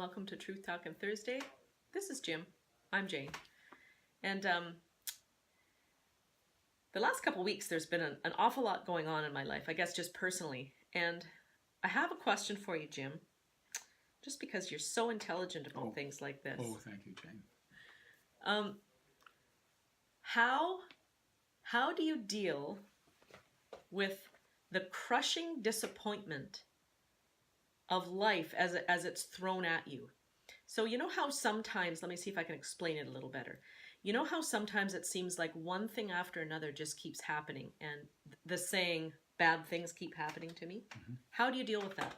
welcome to Truth Talkin Thursday. This is Jim. I'm Jane. And the last couple weeks there's been an awful lot going on in my life, I guess just personally. And I have a question for you, Jim, just because you're so intelligent about things like this. Oh, thank you, Jane. How do you deal with the crushing disappointment of life as it's thrown at you? So you know how sometimes, let me see if I can explain it a little better. You know how sometimes it seems like one thing after another just keeps happening, and the saying, bad things keep happening to me? Mm-hmm. How do you deal with that?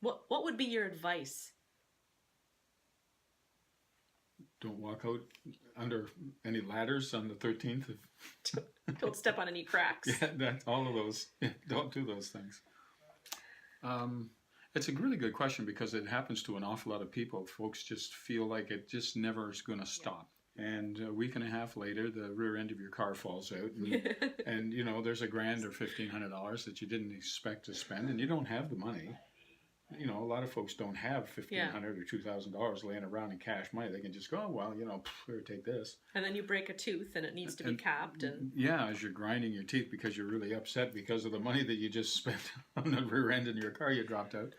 What would be your advice? Don't walk out under any ladders on the 13th. Don't step on any cracks. Yeah, that's all of those. Don't do those things. It's a really good question because it happens to an awful lot of people. Folks just feel like it just never is going to stop. And a week and a half later, the rear end of your car falls out, and you know there's $1,000 or $1,500 that you didn't expect to spend, and you don't have the money. You know, a lot of folks don't have $1,500 or $2,000 laying around in cash money. They can just go, oh, well, you know, here, take this. And then you break a tooth and it needs to be capped. And yeah, as you're grinding your teeth because you're really upset because of the money that you just spent on the rear end in your car you dropped out.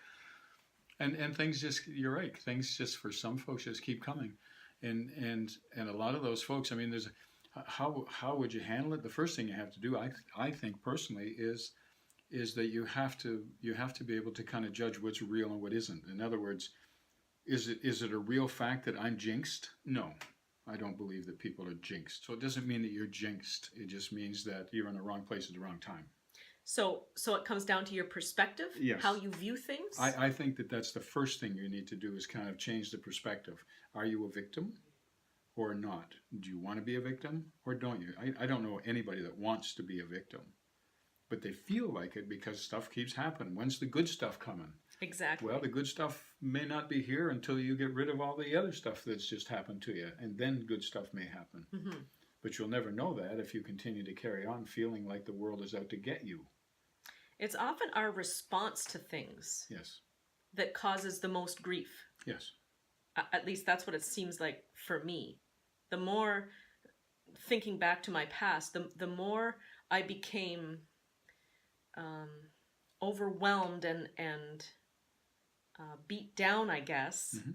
And things just, you're right, things just for some folks just keep coming. And a lot of those folks, I mean, there's how would you handle it? The first thing you have to do, I think personally, is that you have to be able to kind of judge what's real and what isn't. In other words, is it a real fact that I'm jinxed? No, I don't believe that people are jinxed. So it doesn't mean that you're jinxed. It just means that you're in the wrong place at the wrong time. So it comes down to your perspective, yes. How you view things? I think that that's the first thing you need to do is kind of change the perspective. Are you a victim or not? Do you want to be a victim or don't you? I don't know anybody that wants to be a victim. But they feel like it because stuff keeps happening. When's the good stuff coming? Exactly. Well, the good stuff may not be here until you get rid of all the other stuff that's just happened to you. And then good stuff may happen. Mm-hmm. But you'll never know that if you continue to carry on feeling like the world is out to get you. It's often our response to things yes. that causes the most grief. Yes. At least that's what it seems like for me. The more, thinking back to my past, the more I became overwhelmed and beat down, I guess. Mm-hmm.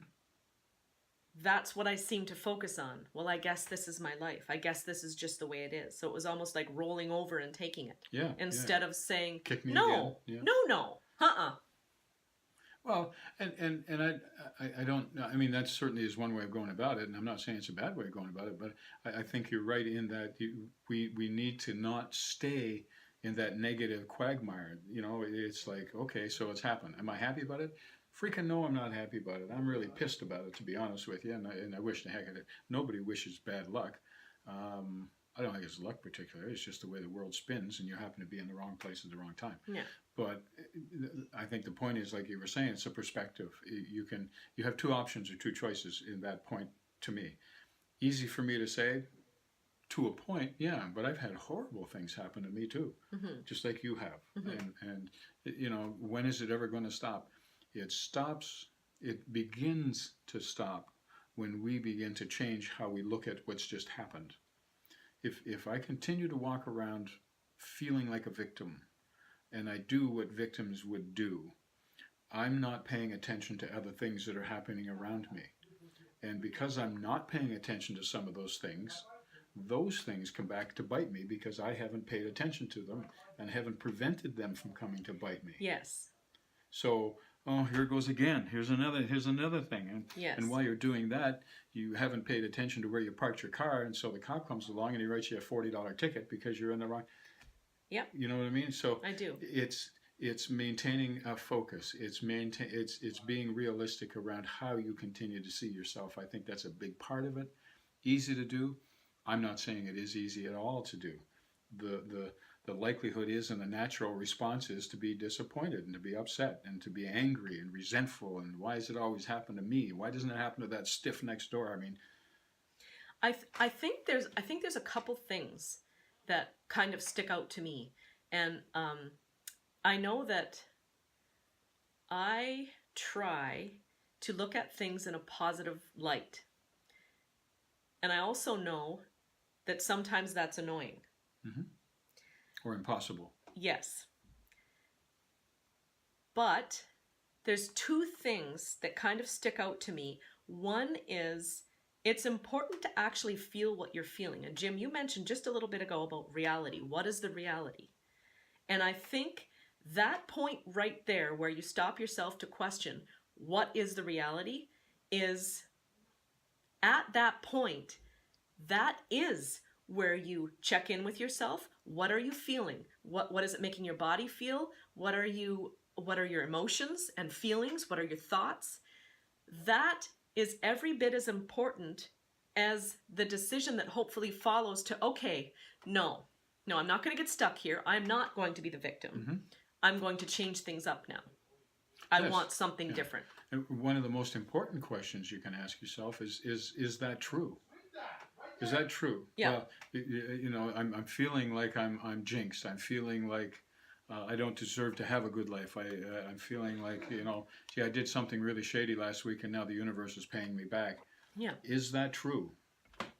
That's what I seem to focus on. Well, I guess this is my life. I guess this is just the way it is. So it was almost like rolling over and taking it. Yeah. Instead of saying, kick me no, again. Yeah. no, Well, and I don't, I mean, that certainly is one way of going about it, and I'm not saying it's a bad way of going about it, but I think you're right in that we need to not stay in that negative quagmire. You know, it's like, okay, so it's happened. Am I happy about it? Freaking no, I'm not happy about it. I'm really pissed about it, to be honest with you, and I wish the heck of it. Nobody wishes bad luck. I don't think it's luck particularly. It's just the way the world spins, and you happen to be in the wrong place at the wrong time. Yeah. But I think the point is, like you were saying, it's a perspective. You have two options or two choices in that point to me. Easy for me to say, to a point, yeah, but I've had horrible things happen to me too, mm-hmm. just like you have. Mm-hmm. And you know, when is it ever going to stop? It stops, it begins to stop when we begin to change how we look at what's just happened. If I continue to walk around feeling like a victim, and I do what victims would do, I'm not paying attention to other things that are happening around me. And because I'm not paying attention to some of those things come back to bite me because I haven't paid attention to them and haven't prevented them from coming to bite me. Yes. So, oh, here it goes again. Here's another thing. And, yes. And while you're doing that, you haven't paid attention to where you parked your car, and so the cop comes along and he writes you a $40 ticket because you're in the wrong. Yep. You know what I mean? So I do. It's maintaining a focus. It's being realistic around how you continue to see yourself. I think that's a big part of it. Easy to do. I'm not saying it is easy at all to do. The likelihood is, and the natural response is, to be disappointed and to be upset and to be angry and resentful. And why does it always happen to me? Why doesn't it happen to that stiff next door? I mean, I think there's a couple things that kind of stick out to me, and I know that I try to look at things in a positive light. And I also know that sometimes that's annoying. Mm-hmm. Or impossible. Yes. But there's two things that kind of stick out to me. One is it's important to actually feel what you're feeling. And Jim, you mentioned just a little bit ago about reality. What is the reality? And I think that point right there where you stop yourself to question what is the reality is at that point, that is where you check in with yourself. What are you feeling? What is it making your body feel? What are your emotions and feelings? What are your thoughts? That is every bit as important as the decision that hopefully follows to, okay, no, I'm not going to get stuck here. I'm not going to be the victim. Mm-hmm. I'm going to change things up now. I want something different. And one of the most important questions you can ask yourself is that true? Is that true? Yeah. Well, I'm feeling like I'm jinxed. I'm feeling like I don't deserve to have a good life. I'm feeling like, I did something really shady last week and now the universe is paying me back. Yeah. Is that true?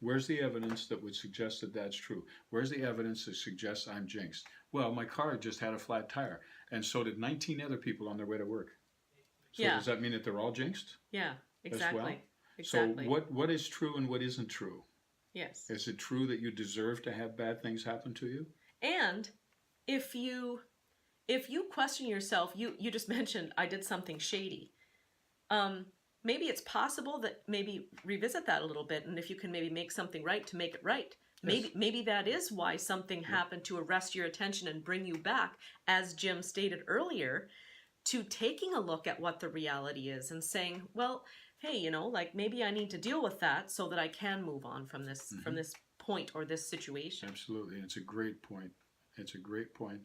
Where's the evidence that would suggest that that's true? Where's the evidence that suggests I'm jinxed? Well, my car just had a flat tire, and so did 19 other people on their way to work. So does that mean that they're all jinxed? Yeah, exactly. As well? Exactly. So what is true and what isn't true? Yes. Is it true that you deserve to have bad things happen to you? And if you question yourself, you just mentioned I did something shady. Maybe it's possible that maybe revisit that a little bit, and if you can maybe make something right to make it right. Yes. Maybe that is why something happened to arrest your attention and bring you back, as Jim stated earlier, to taking a look at what the reality is and saying, well, hey, like maybe I need to deal with that so that I can move on from this point or this situation. Absolutely. It's a great point. It's a great point,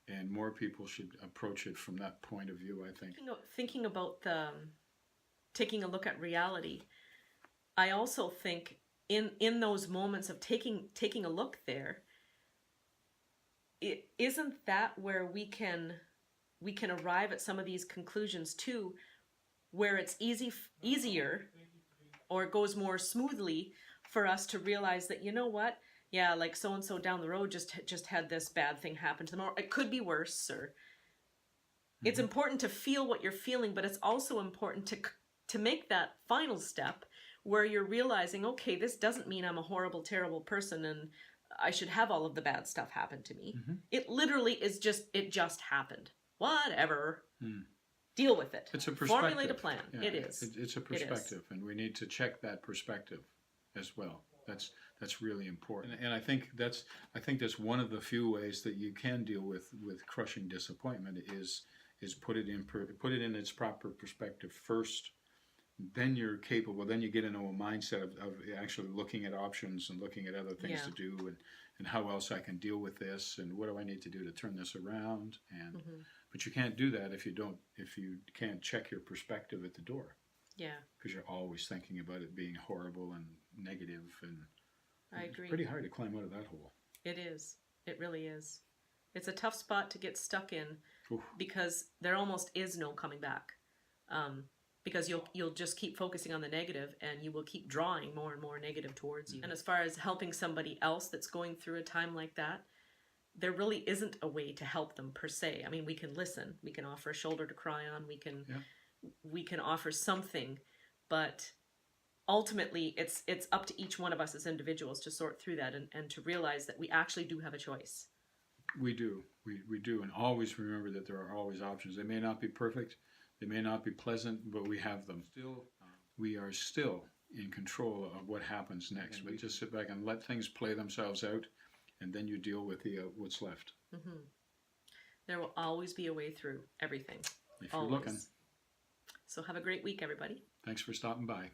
and more people should approach it from that point of view, I think. Thinking about taking a look at reality, I also think in those moments of taking a look there, isn't that where we can arrive at some of these conclusions too, where it's easier or it goes more smoothly for us to realize that, like so and so down the road just had this bad thing happen to them, or it could be worse. Or it's important to feel what you're feeling, but it's also important to make that final step where you're realizing, okay, this doesn't mean I'm a horrible, terrible person and I should have all of the bad stuff happen to me. It literally is it just happened. Whatever. Deal with it. It's a perspective. Formulate a plan. Yeah, it is. It's a perspective, and we need to check that perspective as well. That's really important, and I think that's one of the few ways that you can deal with crushing disappointment is put it in its proper perspective first. Then you're capable. Then you get into a mindset of actually looking at options and looking at other things to do and how else I can deal with this and what do I need to do to turn this around. And but you can't do that if you can't check your perspective at the door. Yeah. Because you're always thinking about it being horrible and negative, and I agree. It's pretty hard to climb out of that hole. It is. It really is. It's a tough spot to get stuck in. Oof. Because there almost is no coming back. Because you'll just keep focusing on the negative and you will keep drawing more and more negative towards you. And as far as helping somebody else that's going through a time like that, there really isn't a way to help them per se. I mean, we can listen, we can offer a shoulder to cry on, we can offer something, but ultimately it's up to each one of us as individuals to sort through that and to realize that we actually do have a choice. We do, and always remember that there are always options. They may not be perfect. They may not be pleasant, but we have them. We are still in control of what happens next. We just sit back and let things play themselves out, and then you deal with what's left. There will always be a way through everything. If you're looking. So have a great week, everybody. Thanks for stopping by.